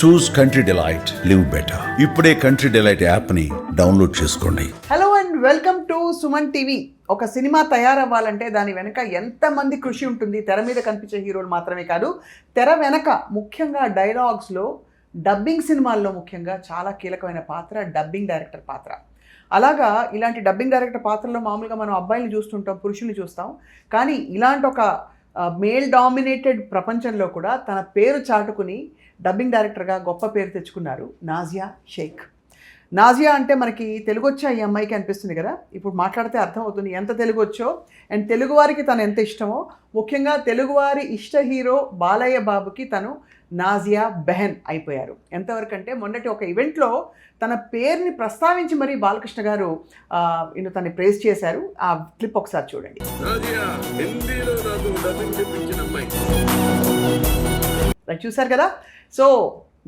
చూస్ country delight, live better. ఇప్పుడే country delight app ని download చేసుకోండి. Hello and welcome to Suman TV. ఒక cinema తయారవ్వాలంటే దాని వెనక ఎంతమంది కృషి ఉంటుంది. తెర మీద కనిపించే హీరోలు మాత్రమే కాదు, తెర వెనక ముఖ్యంగా డైలాగ్స్లో, డబ్బింగ్ సినిమాల్లో ముఖ్యంగా చాలా కీలకమైన పాత్ర డబ్బింగ్ డైరెక్టర్ పాత్ర. అలాగా ఇలాంటి డబ్బింగ్ డైరెక్టర్ పాత్రలో మామూలుగా మనం అబ్బాయిని చూస్తుంటాం, పురుషుల్ని చూస్తాం. కానీ ఇలాంటి ఒక మేల్ డామినేటెడ్ ప్రపంచంలో కూడా తన పేరు చాటుకుని డబ్బింగ్ డైరెక్టర్గా గొప్ప పేరు తెచ్చుకున్నారు నాజియా షేక్. నాజియా అంటే మనకి తెలుగు వచ్చా ఈ అమ్మాయికి అనిపిస్తుంది కదా. ఇప్పుడు మాట్లాడితే అర్థమవుతుంది ఎంత తెలుగు వచ్చో, అండ్ తెలుగువారికి తను ఎంత ఇష్టమో. ముఖ్యంగా తెలుగువారి ఇష్ట హీరో బాలయ్య బాబుకి తను నాజియా బెహన్ అయిపోయారు. ఎంతవరకు అంటే మొన్నటి ఒక ఈవెంట్లో తన పేరుని ప్రస్తావించి మరీ బాలకృష్ణ గారు తనని ప్రేజ్ చేశారు. ఆ క్లిప్ ఒకసారి చూడండి. చూశారు కదా. So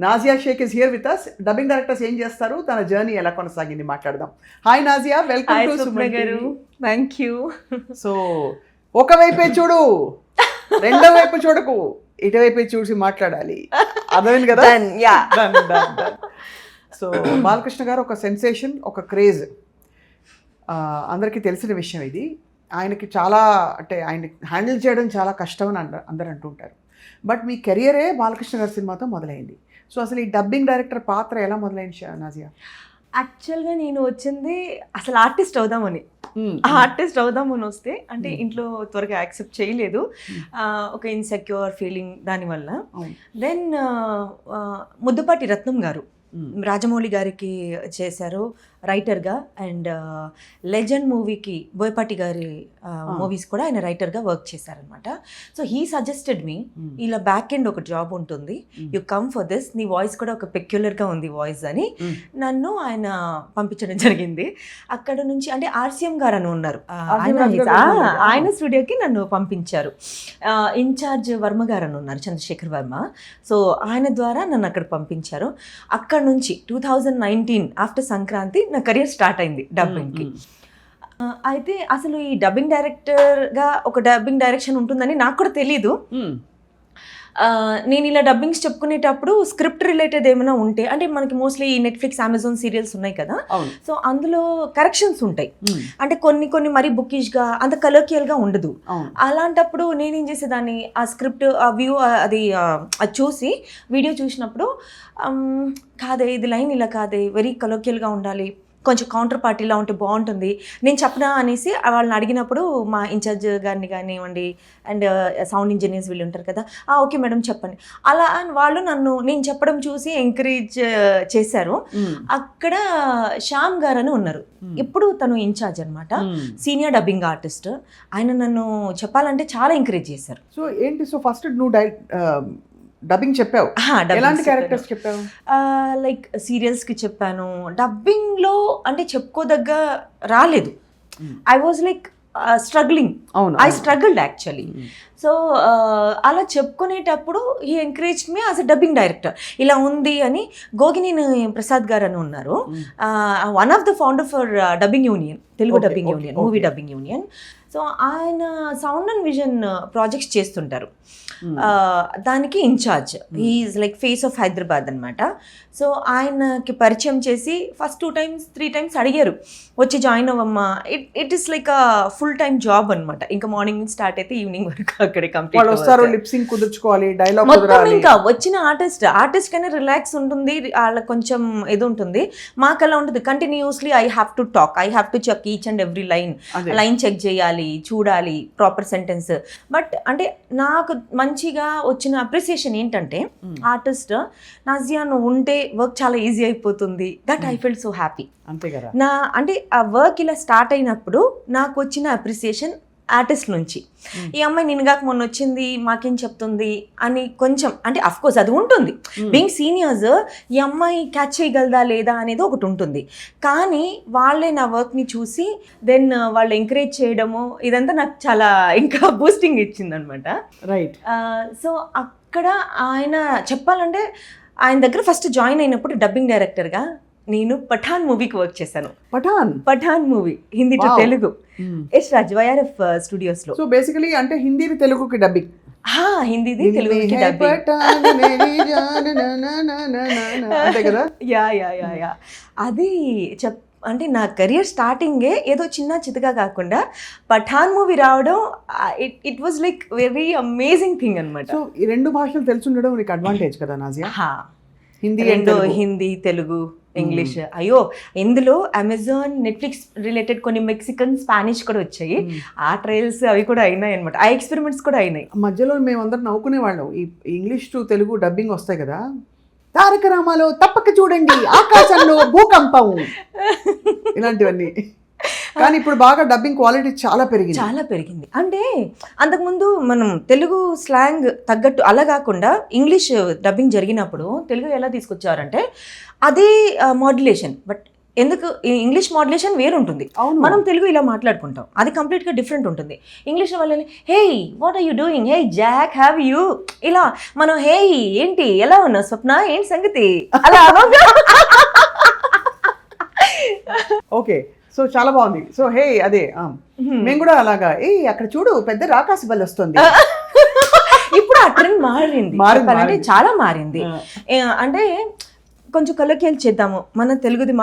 Nazia Shaik is here with us. Dubbing directors ఏం చేస్తారు, తన జర్నీ ఎలా కొనసాగింది మాట్లాడదాం. Hi Nazia, welcome to Suman garu. Thank you. So ఒకవైపే చూడు, రెండో వైపు చూడకు, ఇటువైపే చూసి మాట్లాడాలి, అర్థమైంది కదా. సో బాలకృష్ణ గారు ఒక సెన్సేషన్, ఒక క్రేజ్, అందరికీ తెలిసిన విషయం ఇది. ఆయనకి చాలా అంటే ఆయన హ్యాండిల్ చేయడం చాలా కష్టం అని అందరు అంటుంటారు. బట్ మీ కెరియరే బాలకృష్ణ గారి సినిమాతో మొదలైంది. సో అసలు ఈ డబ్బింగ్ డైరెక్టర్ పాత్ర ఎలా మొదలైంది నాజియా? యాక్చువల్గా నేను వచ్చింది అసలు ఆర్టిస్ట్ అవుదామని. ఆర్టిస్ట్ అవుదామని వస్తే అంటే ఇంట్లో త్వరగా యాక్సెప్ట్ చేయలేదు, ఒక ఇన్సెక్యూర్ ఫీలింగ్ దానివల్ల. దెన్ ముద్దుపాటి రత్నం గారు రాజమౌళి గారికి చేశారు రైటర్గా, అండ్ లెజెండ్ మూవీకి బోయపాటి గారి మూవీస్ కూడా ఆయన రైటర్గా వర్క్ చేశారనమాట. సో హీ సజెస్టెడ్ మీ, ఇలా బ్యాక్ ఎండ్ ఒక జాబ్ ఉంటుంది, యు కమ్ ఫర్ దిస్, నీ వాయిస్ కూడా ఒక పెక్యులర్గా ఉంది వాయిస్ అని నన్ను ఆయన పంపించడం జరిగింది. అక్కడ నుంచి అంటే ఆర్సిఎం గారు అని ఉన్నారు, ఆయన స్టూడియోకి నన్ను పంపించారు. ఇన్ఛార్జ్ వర్మ గారు అని ఉన్నారు, చంద్రశేఖర్ వర్మ. సో ఆయన ద్వారా నన్ను అక్కడ పంపించారు. అక్కడ నుంచి 2019 ఆఫ్టర్ సంక్రాంతి నా కెరియర్ స్టార్ట్ అయింది డబ్బింగ్కి. అయితే అసలు ఈ డబ్బింగ్ డైరెక్టర్గా ఒక డబ్బింగ్ డైరెక్షన్ ఉంటుందని నాకు కూడా తెలీదు. నేను ఇలా డబ్బింగ్స్ చెప్పుకునేటప్పుడు స్క్రిప్ట్ రిలేటెడ్ ఏమైనా ఉంటే, అంటే మనకి మోస్ట్లీ ఈ నెట్ఫ్లిక్స్, అమెజాన్ సీరియల్స్ ఉన్నాయి కదా, సో అందులో కరెక్షన్స్ ఉంటాయి. అంటే కొన్ని మరీ బుకిష్గా అంత కలర్కియల్గా ఉండదు. అలాంటప్పుడు నేనేం చేసేదాన్ని, ఆ స్క్రిప్ట్, ఆ వ్యూ, అది చూసి వీడియో చూసినప్పుడు కాదే ఇది లైన్ ఇలా కాదే, వెరీ కలర్కియల్గా ఉండాలి, కొంచెం కౌంటర్ పార్టీలా ఉంటే బాగుంటుంది, నేను చెప్పనా అనేసి వాళ్ళని అడిగినప్పుడు మా ఇన్ఛార్జ్ గారిని కానివ్వండి, అండ్ సౌండ్ ఇంజనీర్స్ వీళ్ళు ఉంటారు కదా, ఓకే మేడం చెప్పండి, అలా వాళ్ళు నేను చెప్పడం చూసి ఎంకరేజ్ చేశారు. అక్కడ శ్యామ్ గారు అని ఉన్నారు, ఇప్పుడు తను ఇన్ఛార్జ్ అనమాట, సీనియర్ డబ్బింగ్ ఆర్టిస్ట్. ఆయన నన్ను చెప్పాలంటే చాలా ఎంకరేజ్ చేశారు. సో ఏంటి, సో ఫస్ట్ నువ్వు డబ్బింగ్ చెప్పావు, ఎలాంటి క్యారెక్టర్స్ చెప్పావు? లైక్ సీరియల్స్కి చెప్పాను. డబ్బింగ్లో అంటే చెప్పుకోదగ్గ రాలేదు. I was like struggling, I struggled actually. So అలా చెప్పుకునేటప్పుడు he encourage me as a dubbing director. ఇలా ఉంది అని గోగినేని ప్రసాద్ గారు అని ఉన్నారు, one of the founder for dubbing union, Telugu dubbing union, movie dubbing union. So ఆయన సౌండ్ అండ్ విజన్ ప్రాజెక్ట్స్ చేస్తుంటారు, దానికి incharge. He is like face of Hyderabad అనమాట. సో ఆయనకి పరిచయం చేసి ఫస్ట్ 2 times 3 times అడిగారు, వచ్చి జాయిన్ అవ్వమ్మా. It is like full time job అనమాట. ఇంకా మార్నింగ్ నుంచి స్టార్ట్ అయితే ఈవినింగ్ వరకు అక్కడే కంప్లీట్ వస్తారు, లిప్ సింక్ కుదుర్చుకోవాలి, డైలాగ్ మొత్తం. ఇంకా వచ్చిన ఆర్టిస్ట్ కైనా రిలాక్స్ ఉంటుంది, వాళ్ళకి కొంచెం ఇది ఉంటుంది. మాకు అలా ఉంటుంది, continuously I have to talk, I have to check each and every line check చేయాలి, చూడాలి, ప్రాపర్ సెంటెన్స్. బట్ అంటే నాకు మంచిగా వచ్చిన అప్రిసియేషన్ ఏంటంటే, ఆర్టిస్ట్ నాజియా నువ్వు ఉంటే వర్క్ చాలా ఈజీ అయిపోతుంది, that I feel so happy. అంతే కదా. అంటే ఆ వర్క్ ఇలా స్టార్ట్ అయినప్పుడు నాకు వచ్చిన అప్రిసియేషన్ ఆర్టిస్ట్ నుంచి, ఈ అమ్మాయి నిన్నగాక మొన్న వచ్చింది, మాకేం చెప్తుంది అని కొంచెం, అంటే అఫ్ కోర్స్ అది ఉంటుంది, బీయింగ్ సీనియర్స్ ఈ అమ్మాయి క్యాచ్ చేయగలదా లేదా అనేది ఒకటి ఉంటుంది. కానీ వాళ్ళే నా వర్క్ని చూసి దెన్ వాళ్ళు ఎంకరేజ్ చేయడము, ఇదంతా నాకు చాలా ఇంకా బూస్టింగ్ ఇచ్చింది అనమాట. రైట్. సో అక్కడ ఆయన చెప్పాలంటే, ఆయన దగ్గర ఫస్ట్ జాయిన్ అయినప్పుడు డబ్బింగ్ డైరెక్టర్గా నేను పఠాన్ మూవీకి వర్క్ చేశాను. పఠాన్ మూవీ హిందీ టు తెలుగు, ఎస్ రాజ్ వైఆర్ఎఫ్ స్టూడియోస్లో. సో బేసికలీ అంటే హిందీని తెలుగుకి డబ్బింగ్. హిందీది తెలుగుకి హే డబ్బింగ్. పఠాన్ మేరీ జాన్ నా నా నా నా నా నా. అంతే కదా. యా అది అంటే నా కెరియర్ స్టార్టింగే ఏదో చిన్న చితగా కాకుండా పఠాన్ మూవీ రావడం it was like very amazing thing అనమాట. సో ఈ 2 భాషలు తెలుసుండడం నీకు అడ్వాంటేజ్ కదా నాజియా. హిందీ రెండు, హిందీ, తెలుగు, ఇంగ్లీష్. అయ్యో ఇందులో అమెజాన్, నెట్ఫ్లిక్స్ రిలేటెడ్ కొన్ని మెక్సికన్, స్పానిష్ కూడా వచ్చాయి. ఆ ట్రయల్స్ అవి కూడా అయినాయి అనమాట. ఆ ఎక్స్పెరిమెంట్స్ కూడా అయినాయి. మధ్యలో మేమందరం నవ్వుకునే వాళ్ళం. ఈ ఇంగ్లీష్ టు తెలుగు డబ్బింగ్ వస్తాయి కదా, తారక రామాలో తప్పక చూడండి, ఆకాశంలో భూకంపం, ఇలాంటివన్నీ. కానీ ఇప్పుడు బాగా డబ్బింగ్ క్వాలిటీ చాలా పెరిగింది. అంటే అంతకుముందు మనం తెలుగు స్లాంగ్ తగ్గట్టు అలా కాకుండా ఇంగ్లీష్ డబ్బింగ్ జరిగినప్పుడు తెలుగు ఎలా తీసుకొచ్చారంటే అదే మాడ్యులేషన్. బట్ ఎందుకు ఇంగ్లీష్ మాడ్యులేషన్ వేరు ఉంటుంది, మనం తెలుగు ఇలా మాట్లాడుకుంటాం, అది కంప్లీట్గా డిఫరెంట్ ఉంటుంది. ఇంగ్లీష్ వాళ్ళని hey what are you doing, hey Jack have you, ఇలా మనం హే ఏంటి ఎలా ఉన్నావు స్వప్న ఏంటి సంగతి అలా. ఓకే, సో చాలా బాగుంది. సో హే అదే మేము కూడా అలాగా అక్కడ చూడు పెద్ద రాకాసి బల్ వస్తుంది. ఇప్పుడు ఆ ట్రెండ్ మారింది, చాలా మారింది. అంటే కొంచెం కలెక్ట్ చేద్దాము మన తెలుగుది.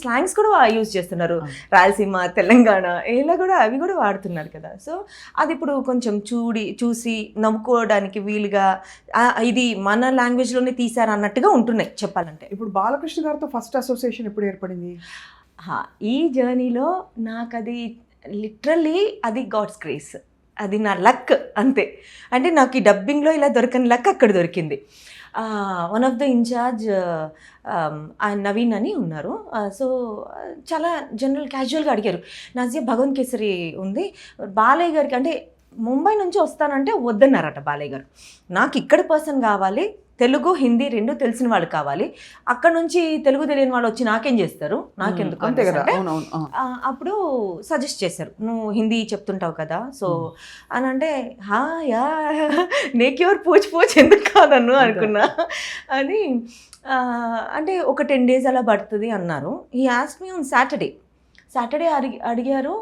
స్లాంగ్స్ కూడా యూజ్ చేస్తున్నారు, రాయలసీమ, తెలంగాణ ఇలా కూడా అవి కూడా వాడుతున్నారు కదా. సో అది ఇప్పుడు కొంచెం చూసి నవ్వుకోవడానికి వీలుగా ఇది మన లాంగ్వేజ్లోనే తీసారు అన్నట్టుగా ఉంటున్నాయి చెప్పాలంటే. ఇప్పుడు బాలకృష్ణ గారితో ఫస్ట్ అసోసియేషన్ ఎప్పుడు ఏర్పడింది? ఈ జర్నీలో నాకు అది లిటరల్లీ అది గాడ్స్ గ్రేస్, అది నా లక్ అంతే. అంటే నాకు ఈ డబ్బింగ్లో ఇలా దొరకని లక్ అక్కడ దొరికింది. One of the incharge Naveen అని ఉన్నారు. సో చాలా జనరల్ క్యాజువల్గా అడిగారు, నాజియా భగవంత్ కేసరి ఉంది బాలయ్య గారికి, అంటే ముంబై నుంచి వస్తానంటే వద్దన్నారట బాలయ్య గారు. నాకు ఇక్కడ పర్సన్ కావాలి, తెలుగు హిందీ రెండు తెలిసిన వాళ్ళు కావాలి. అక్కడ నుంచి తెలుగు తెలియని వాళ్ళు వచ్చి నాకేం చేస్తారు, నాకెందుకు అంటే అప్పుడు సజెస్ట్ చేశారు, నువ్వు హిందీ చెప్తుంటావు కదా సో అని. అంటే యా నేకెవరు పూచి ఎందుకు కాదన్ను అనుకున్నా అని. అంటే ఒక 10 days అలా పడుతుంది అన్నారు. ఈ ఆస్క్ మీ ఆన్ సాటర్డే అడిగారు.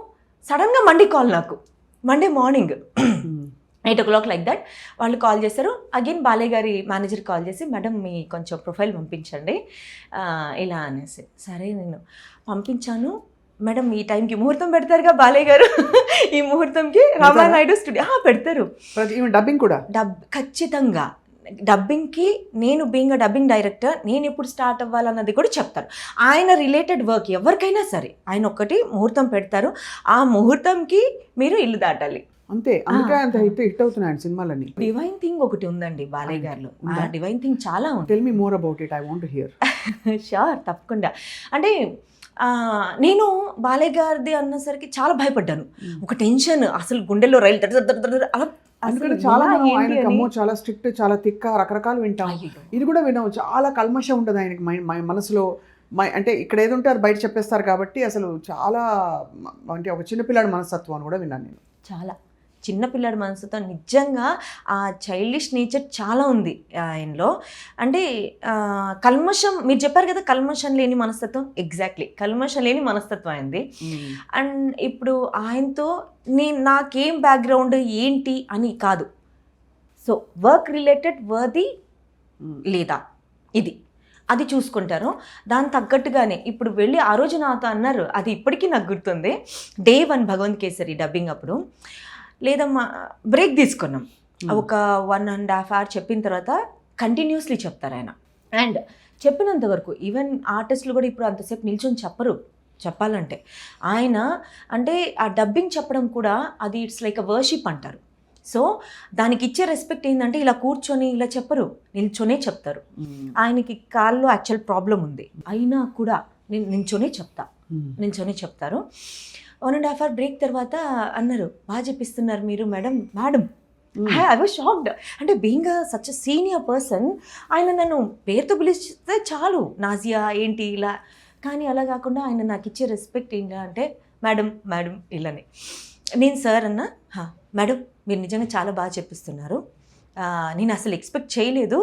సడన్గా మండే కాల్, నాకు Monday morning 8 o'clock like that వాళ్ళు కాల్ చేశారు. అగైన్ బాలయ్య గారి మేనేజర్ కాల్ చేసి, మేడం మీ కొంచెం ప్రొఫైల్ పంపించండి ఇలా అనేసి. సరే నేను పంపించాను. మేడం ఈ టైంకి ముహూర్తం పెడతారుగా బాలయ్య గారు, ఈ ముహూర్తంకి రామానాయుడు స్టూడియో పెడతారు. డబ్బింగ్ కూడా ఖచ్చితంగా డబ్బింగ్కి నేను బీయింగ్ అ డబ్బింగ్ డైరెక్టర్ నేను ఎప్పుడు స్టార్ట్ అవ్వాలన్నది కూడా చెప్తారు. ఆయన రిలేటెడ్ వర్క్ ఎవరికైనా సరే ఆయన ఒక్కటి ముహూర్తం పెడతారు, ఆ ముహూర్తంకి మీరు ఇల్లు దాటాలి అంతే. అందుకే అంత హిట్ అవుతున్నాయి సినిమాలన్నీ. డివైన్ థింగ్ ఒకటి ఉందండి బాలయ్య గారిలో. ఆ డివైన్ థింగ్ చాలా ఉంది. Tell me more about it, I want to hear. Sure, తప్పకుండా. అంటే నేను బాలయ్య గారిది అన్నసరికి చాలా భయపడ్డాను. ఒక టెన్షన్, అసలు గుండెల్లో రైలు అలా. అందుకని చాలా చాలా స్ట్రిక్ట్, చాలా తిక్క, రకరకాలు వింటాం. ఇది కూడా విన్నాం, చాలా కల్మషం ఉంటుంది ఆయనకి మనసులో. అంటే ఇక్కడ ఏది ఉంటే అది బయట చెప్పేస్తారు కాబట్టి అసలు చాలా అంటే ఒక చిన్నపిల్లాడి మనస్తత్వం అని కూడా విన్నాను నేను. చాలా చిన్నపిల్లాడి మనసుతో నిజంగా ఆ చైల్డిష్ నేచర్ చాలా ఉంది ఆయనలో. అంటే కల్మషం, మీరు చెప్పారు కదా కల్మషం లేని మనస్తత్వం, ఎగ్జాక్ట్లీ కల్మషం లేని మనస్తత్వం అయింది. అండ్ ఇప్పుడు ఆయనతో నాకేం బ్యాక్గ్రౌండ్ ఏంటి అని కాదు, సో వర్క్ రిలేటెడ్ వర్ది లేదా అది చూసుకుంటారు. దాని తగ్గట్టుగానే ఇప్పుడు వెళ్ళి ఆ రోజు నాతో అన్నారు, అది ఇప్పటికీ నాకు గుర్తుంది. Day 1 భగవంత్ కేసరి డబ్బింగ్ అప్పుడు లేదమ్మా బ్రేక్ తీసుకున్నాం. ఒక 1.5 hour చెప్పిన తర్వాత కంటిన్యూస్లీ చెప్తారు ఆయన. అండ్ చెప్పినంత వరకు ఈవెన్ ఆర్టిస్టులు కూడా ఇప్పుడు అంతసేపు నిల్చొని చెప్పాలంటే ఆయన అంటే ఆ డబ్బింగ్ చెప్పడం కూడా అది ఇట్స్ లైక్ అ వర్షిప్ అంటారు. సో దానికి ఇచ్చే రెస్పెక్ట్ ఏంటంటే ఇలా కూర్చొని ఇలా చెప్పరు, నిల్చొనే చెప్తారు. ఆయనకి కాల్లో యాక్చువల్ ప్రాబ్లం ఉంది, అయినా కూడా నేను నిల్చొనే చెప్తారు. 1.5 hour బ్రేక్ తర్వాత అన్నారు, బాగా చెప్పిస్తున్నారు మీరు మేడం. I was shocked. అంటే being such a senior person ఆయన నన్ను పేరుతో పిలిస్తే చాలు, నాజియా ఏంటి ఇలా. కానీ అలా కాకుండా ఆయన నాకు ఇచ్చే రెస్పెక్ట్ ఏంటి అంటే మేడం ఇలానే. నేను సార్ అన్నా, మేడం మీరు నిజంగా చాలా బాగా చెప్పిస్తున్నారు, నేను అసలు ఎక్స్పెక్ట్ చేయలేదు,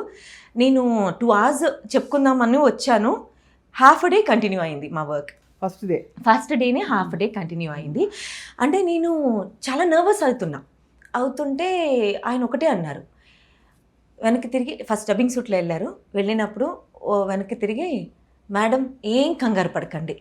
నేను 2 hours చెప్పుకుందామని వచ్చాను, హాఫ్ డే కంటిన్యూ అయింది మా వర్క్. ఫస్ట్ డేనే హాఫ్ డే కంటిన్యూ అయింది. అంటే నేను చాలా నర్వస్ అవుతున్నా, అవుతుంటే ఆయన ఒకటే అన్నారు, వెనక్కి తిరిగి ఫస్ట్ డబ్బింగ్ సూట్లో వెళ్ళారు. వెళ్ళినప్పుడు వెనక్కి తిరిగి, మేడం ఏం కంగారు పడకండి,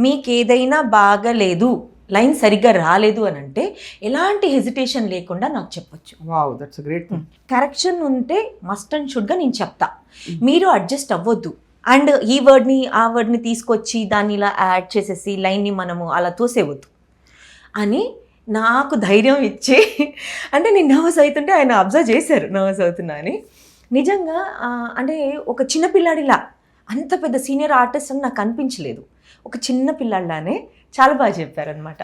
మీకు ఏదైనా బాగలేదు, లైన్ సరిగ్గా రాలేదు అని అంటే ఎలాంటి హెజిటేషన్ లేకుండా నాకు చెప్పొచ్చు. Wow, that's great. కరెక్షన్ ఉంటే మస్ట్ అండ్ షుడ్గా నేను చెప్తా, మీరు అడ్జస్ట్ అవ్వద్దు. అండ్ ఈ వర్డ్ని ఆ వర్డ్ని తీసుకొచ్చి దాన్ని ఇలా యాడ్ చేసేసి లైన్ని మనము అలా తోసేవద్దు అని నాకు ధైర్యం ఇచ్చి, అంటే నేను నర్వస్ అవుతుంటే ఆయన అబ్జర్వ్ చేశారు నర్వస్ అవుతున్నా అని. నిజంగా అంటే ఒక చిన్న పిల్లాడిలా, అంత పెద్ద సీనియర్ ఆర్టిస్ట్ అని నాకు అనిపించలేదు, ఒక చిన్న పిల్లాడిలానే చాలా బాగా చెప్పారనమాట.